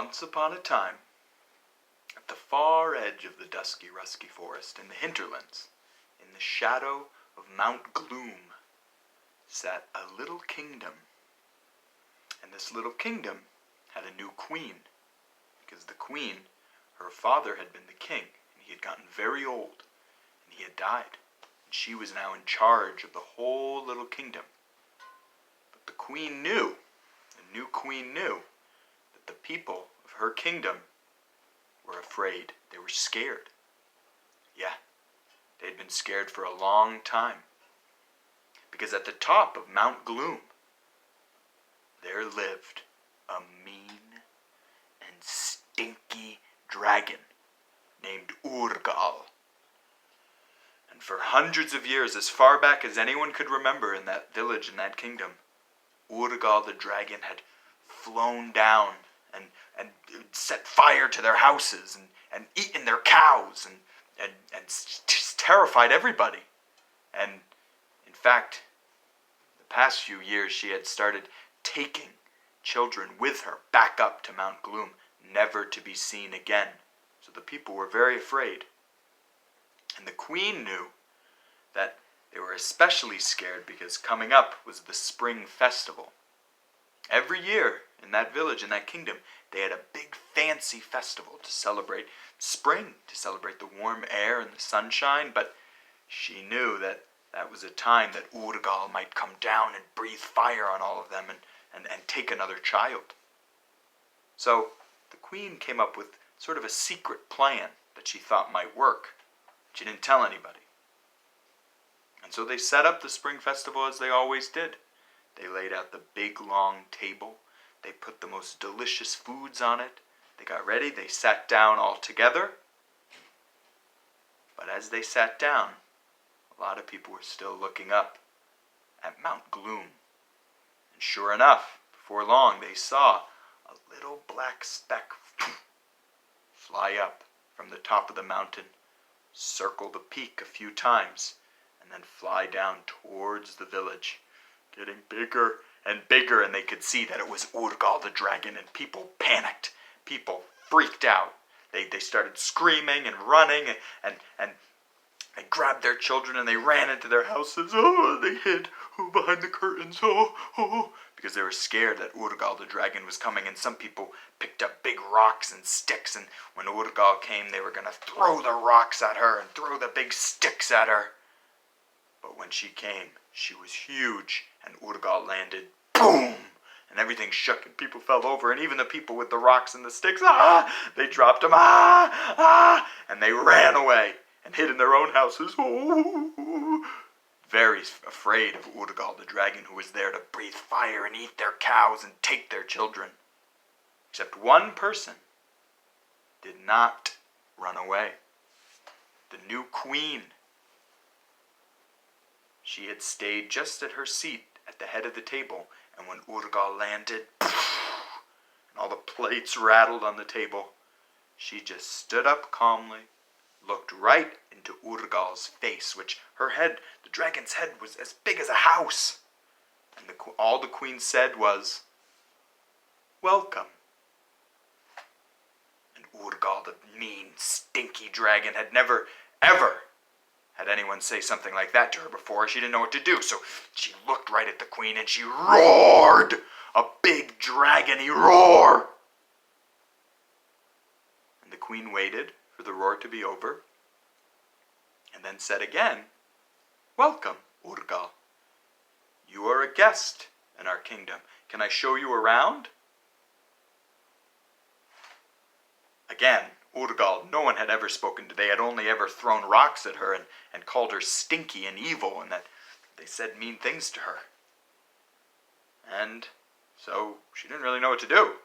Once upon a time, at the far edge of the dusky, rusky forest, in the hinterlands, in the shadow of Mount Gloom, sat a little kingdom. And this little kingdom had a new queen, because the queen, her father had been the king, and he had gotten very old, and he had died, and she was now in charge of the whole little kingdom. But the queen knew, the new queen knew, that the people of her kingdom were afraid. They were scared. Yeah, they had been scared for a long time. Because at the top of Mount Gloom, there lived a mean and stinky dragon named Urgaal. And for hundreds of years, as far back as anyone could remember in that village, in that kingdom, Urgaal the Dragon had flown down and set fire to their houses and eaten their cows and just terrified everybody. And in fact, the past few years she had started taking children with her back up to Mount Gloom, never to be seen again. So the people were very afraid. And the queen knew that they were especially scared because coming up was the spring festival. Every year in that village, in that kingdom, they had a big fancy festival to celebrate spring, to celebrate the warm air and the sunshine, but she knew that that was a time that Urgaal might come down and breathe fire on all of them and take another child. So the queen came up with sort of a secret plan that she thought might work. She didn't tell anybody. And so they set up the spring festival as they always did. They laid out the big long table. They put the most delicious foods on it. They got ready. They sat down all together. But as they sat down, a lot of people were still looking up at Mount Gloom. And sure enough, before long, they saw a little black speck fly up from the top of the mountain, circle the peak a few times, and then fly down towards the village, getting bigger and bigger, and they could see that it was Urgaal the Dragon, and people panicked. People freaked out. They started screaming and running, and they grabbed their children and they ran into their houses. Oh, they hid behind the curtains. Oh, because they were scared that Urgaal the Dragon was coming, and some people picked up big rocks and sticks, and when Urgaal came, they were going to throw the rocks at her and throw the big sticks at her. But when she came, she was huge, and Urgaal landed, boom, and everything shook, and people fell over, and even the people with the rocks and the sticks, they dropped them, and they ran away and hid in their own houses, very afraid of Urgaal the Dragon, who was there to breathe fire and eat their cows and take their children. Except one person did not run away. The new queen. She had stayed just at her seat at the head of the table, and when Urgaal landed, and all the plates rattled on the table, she just stood up calmly, looked right into Urgaal's face, which her head, the dragon's head, was as big as a house. And all the queen said was, "Welcome." And Urgaal, the mean, stinky dragon, had never, ever had anyone say something like that to her before. She didn't know what to do, so she looked right at the queen and she roared, a big dragon-y roar. And the queen waited for the roar to be over, and then said again, "Welcome, Urgaal. You are a guest in our kingdom. Can I show you around?" Again, Urgaal, no one had ever spoken to. They had only ever thrown rocks at her and called her stinky and evil, and that they said mean things to her. And so she didn't really know what to do.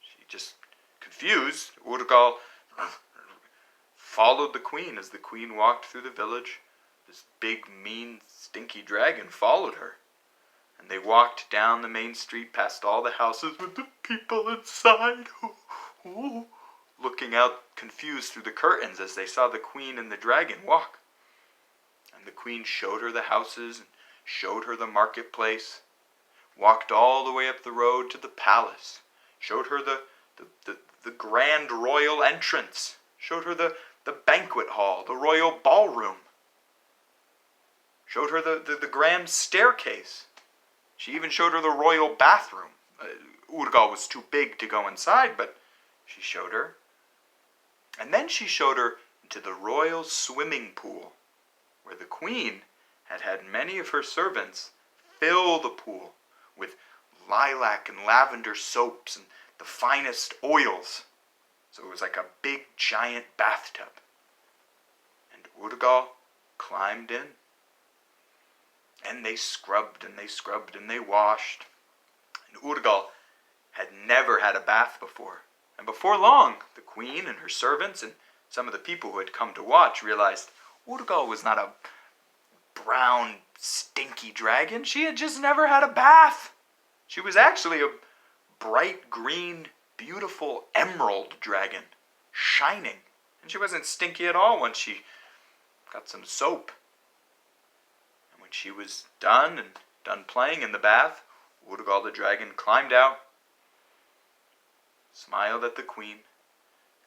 She just confused. Urgaal followed the queen as the queen walked through the village. This big, mean, stinky dragon followed her. And they walked down the main street past all the houses with the people inside, looking out confused through the curtains as they saw the queen and the dragon walk. And the queen showed her the houses and showed her the marketplace, walked all the way up the road to the palace, showed her the the grand royal entrance, showed her the banquet hall, the royal ballroom, showed her the grand staircase. She even showed her the royal bathroom. Urgaal was too big to go inside, but she showed her. And then she showed her into the royal swimming pool, where the queen had had many of her servants fill the pool with lilac and lavender soaps and the finest oils. So it was like a big giant bathtub. And Urgaal climbed in. And they scrubbed and they scrubbed and they washed. And Urgaal had never had a bath before. And before long, the queen and her servants and some of the people who had come to watch realized Urgaal was not a brown, stinky dragon. She had just never had a bath. She was actually a bright green, beautiful emerald dragon, shining. And she wasn't stinky at all when she got some soap. And when she was done playing in the bath, Urgaal the Dragon climbed out, smiled at the queen,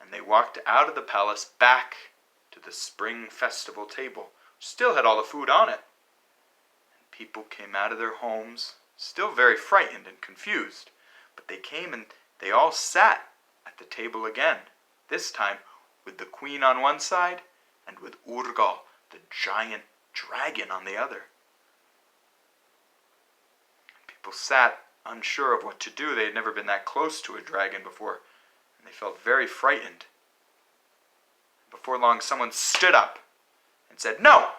and they walked out of the palace back to the spring festival table, which still had all the food on it. And people came out of their homes, still very frightened and confused, but they came and they all sat at the table again, this time with the queen on one side and with Urgaal, the giant dragon, on the other. People sat unsure of what to do. They had never been that close to a dragon before, and they felt very frightened. Before long, someone stood up and said, "No,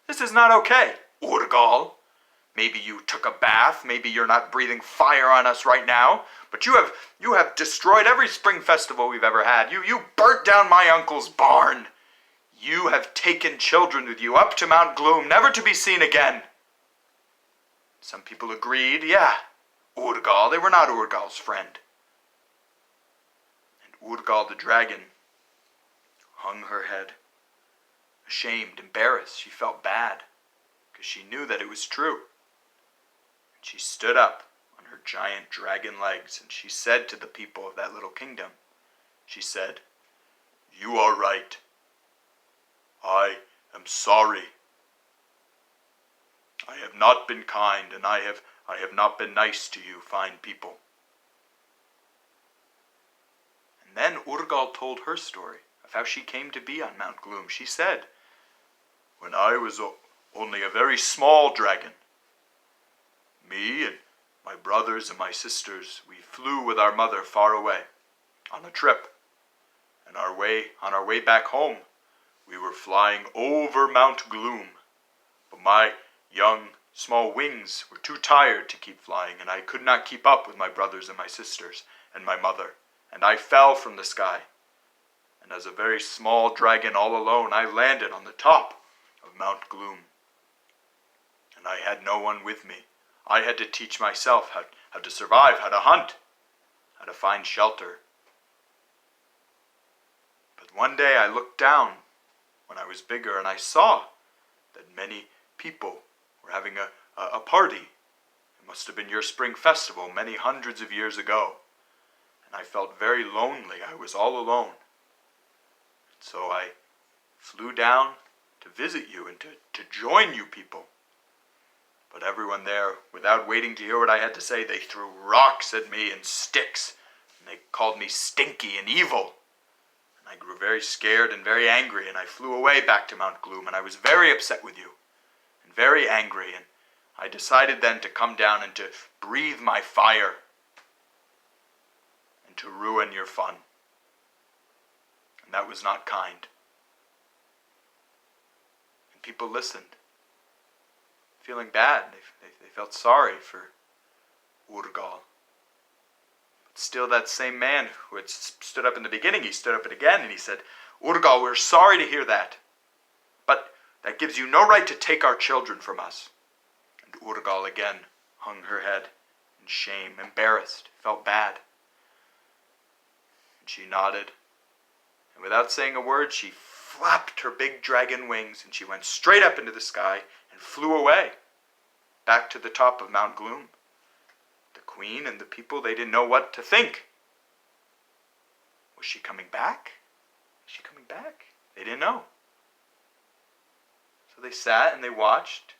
this is not okay, Urgaal. Maybe you took a bath, maybe you're not breathing fire on us right now, but you have destroyed every spring festival we've ever had. You burnt down my uncle's barn. You have taken children with you up to Mount Gloom, never to be seen again." Some people agreed, yeah, Urgaal, they were not Urgaal's friend. And Urgaal the Dragon hung her head, ashamed, embarrassed. She felt bad, because she knew that it was true. She stood up on her giant dragon legs, and she said to the people of that little kingdom, she said, "You are right. I am sorry. I have not been kind, and I have not been nice to you, fine people." And then Urgaal told her story of how she came to be on Mount Gloom. She said, "When I was only a very small dragon, me and my brothers and my sisters, we flew with our mother far away on a trip. And on our way back home, we were flying over Mount Gloom. But my young, small wings were too tired to keep flying, and I could not keep up with my brothers and my sisters and my mother. And I fell from the sky. And as a very small dragon all alone, I landed on the top of Mount Gloom. And I had no one with me. I had to teach myself how to survive, how to hunt, how to find shelter. But one day I looked down when I was bigger, and I saw that many people were having a party. It must have been your spring festival many hundreds of years ago. And I felt very lonely. I was all alone. So I flew down to visit you and to join you people. But everyone there, without waiting to hear what I had to say, they threw rocks at me and sticks. And they called me stinky and evil. And I grew very scared and very angry, and I flew away back to Mount Gloom, and I was very upset with you and very angry. And I decided then to come down and to breathe my fire and to ruin your fun. And that was not kind. And people listened, feeling bad. They felt sorry for Urgaal. But still, that same man who had stood up in the beginning, he stood up again and he said, "Urgaal, we're sorry to hear that. But that gives you no right to take our children from us." And Urgaal again hung her head in shame, embarrassed, felt bad. And she nodded. And without saying a word, she flapped her big dragon wings, and she went straight up into the sky and flew away, back to the top of Mount Gloom. The queen and the people, they didn't know what to think. Was she coming back? Is she coming back? They didn't know. So they sat and they watched.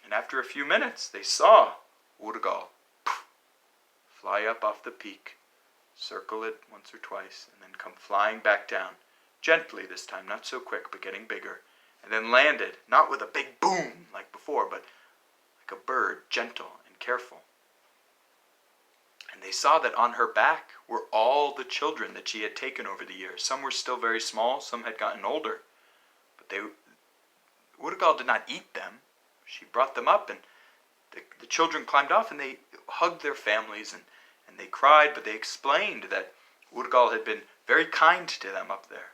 And after a few minutes, they saw Urgaal fly up off the peak, circle it once or twice, and then come flying back down. Gently this time, not so quick, but getting bigger. And then landed, not with a big boom like before, but like a bird, gentle and careful. And they saw that on her back were all the children that she had taken over the years. Some were still very small, some had gotten older. But Urgaal did not eat them. She brought them up, and the children climbed off, and they hugged their families, and they cried, but they explained that Urgaal had been very kind to them up there,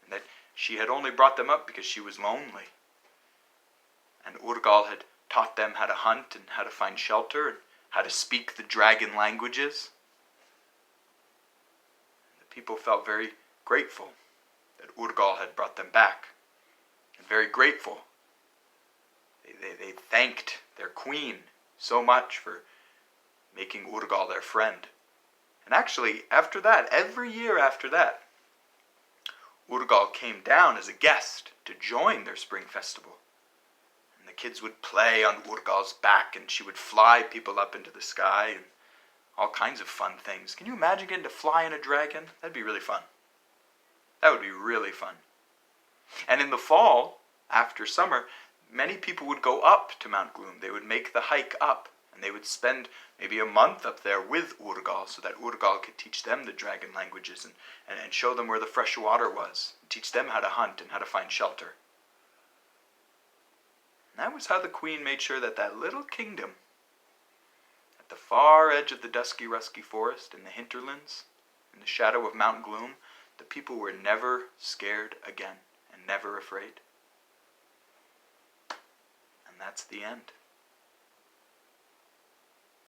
and that she had only brought them up because she was lonely. And Urgaal had taught them how to hunt and how to find shelter and how to speak the dragon languages. The people felt very grateful that Urgaal had brought them back, and very grateful. They thanked their queen so much for making Urgaal their friend. And actually, after that, every year after that, Urgaal came down as a guest to join their spring festival. And the kids would play on Urgaal's back, and she would fly people up into the sky, and all kinds of fun things. Can you imagine getting to fly in a dragon? That'd be really fun. That would be really fun. And in the fall, after summer, many people would go up to Mount Gloom. They would make the hike up, and they would spend maybe a month up there with Urgaal, so that Urgaal could teach them the dragon languages and show them where the fresh water was, and teach them how to hunt and how to find shelter. And that was how the queen made sure that that little kingdom at the far edge of the dusky, rusky forest in the hinterlands, in the shadow of Mount Gloom, the people were never scared again and never afraid. And that's the end.